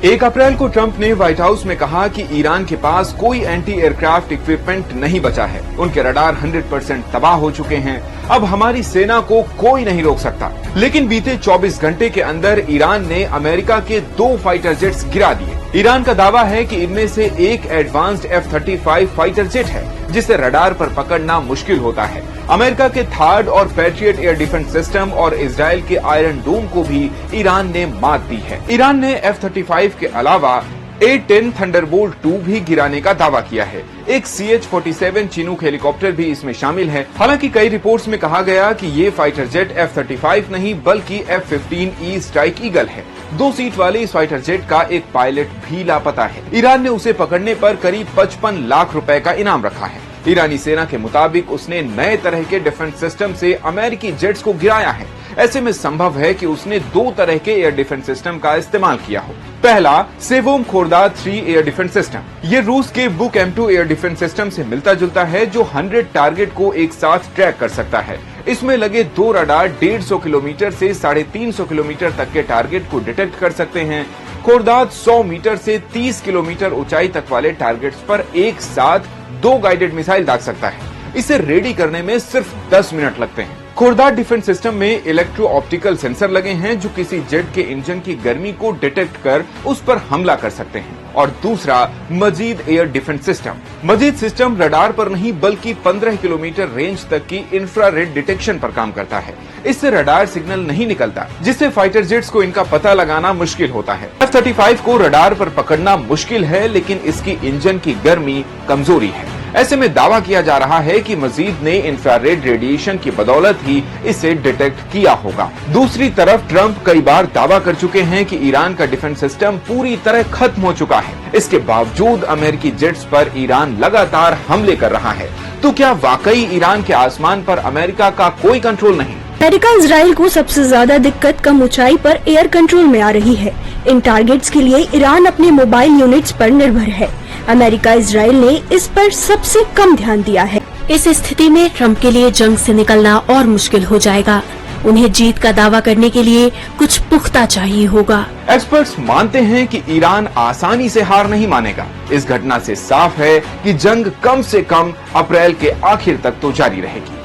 1 अप्रैल को ट्रंप ने white house में कहा कि ईरान के पास कोई एंटी एयरक्राफ्ट इक्विपमेंट नहीं बचा है। उनके रडार 100% तबाह हो चुके हैं। अब हमारी सेना को कोई नहीं रोक सकता। लेकिन बीते 24 घंटे के अंदर ईरान ने अमेरिका के 2 फाइटर जेट्स गिरा दिए। ईरान का दावा है कि इनमें से एक एडवांस्ड F-35 फाइटर जेट है, जिसे रडार पर पकड़ना मुश्किल होता है। अमेरिका के थार्ड और पैट्रियट एयर डिफेंस सिस्टम और इजराइल के आयरन डोम को भी ईरान ने मात दी है। ईरान ने F-35 के अलावा A-10 थंडरबोल्ट 2 भी गिराने का दावा किया है। एक CH-47 चिनूक हेलीकॉप्टर भी इसमें शामिल है। हालांकि कई रिपोर्ट्स में कहा गया कि ये फाइटर जेट F-35 नहीं बल्कि F-15E स्ट्राइक ईगल है। 2 सीट वाले इस फाइटर जेट का एक पायलट भी लापता है। ईरान ने उसे पकड़ने पर करीब 55 लाख रुपए का इनाम रखा है। ईरानी सेना के मुताबिक उसने नए तरह के डिफेंस सिस्टम से अमेरिकी जेट्स को गिराया है। ऐसे में संभव है कि उसने 2 तरह के एयर डिफेंस सिस्टम का इस्तेमाल किया हो। पहला, सेवोम खोर्दाद 3 एयर डिफेंस सिस्टम। ये रूस के book M2 air defence system से मिलता जुलता है, जो 100 टारगेट को एक साथ ट्रैक कर सकता है। इसमें लगे 2 रडार 150 किलोमीटर से 350 किलोमीटर तक के टारगेट को डिटेक्ट कर सकते हैं। खोर्दाद 100 मीटर से 30 किलोमीटर ऊंचाई तक वाले टारगेट्स पर एक साथ 2 गाइडेड मिसाइल दाग सकता है। इसे रेडी करने में सिर्फ 10 मिनट लगते हैं। खोर्दाद डिफेंस सिस्टम में इलेक्ट्रो ऑप्टिकल सेंसर लगे हैं, जो किसी जेट के इंजन की गर्मी को डिटेक्ट कर उस पर हमला कर सकते हैं। और दूसरा, मजीद एयर डिफेंस सिस्टम। मजीद सिस्टम रडार पर नहीं बल्कि 15 किलोमीटर रेंज तक की इंफ्रारेड डिटेक्शन पर काम करता है। इससे रडार सिग्नल नहीं निकलता, जिससे फाइटर जेट्स को इनका पता लगाना मुश्किल होता है। F-35 को रडार पर पकड़ना मुश्किल है, लेकिन इसकी इंजन की गर्मी कमजोरी है। ऐसे में दावा किया जा रहा है कि मजीद ने इंफ्रारेड रेडिएशन की बदौलत ही इसे डिटेक्ट किया होगा। दूसरी तरफ ट्रंप कई बार दावा कर चुके हैं कि ईरान का डिफेंस सिस्टम पूरी तरह खत्म हो चुका है। इसके बावजूद अमेरिकी जेट्स पर ईरान लगातार हमले कर रहा है। तो क्या वाकई ईरान के आसमान पर अमेरिका का कोई कंट्रोल नहीं? अमेरिका इजराइल को सबसे ज्यादा दिक्कत कम ऊंचाई पर एयर कंट्रोल में आ रही है। इन टारगेट्स के लिए ईरान अपने मोबाइल यूनिट्स पर निर्भर है। अमेरिका इजराइल ने इस पर सबसे कम ध्यान दिया है। इस स्थिति में ट्रंप के लिए जंग से निकलना और मुश्किल हो जाएगा। उन्हें जीत का दावा करने के लिए कुछ पुख्ता चाहिए होगा। एक्सपर्ट्स मानते हैं कि ईरान आसानी से हार नहीं मानेगा। इस घटना से साफ है कि जंग कम से कम अप्रैल के आखिर तक तो जारी रहेगी।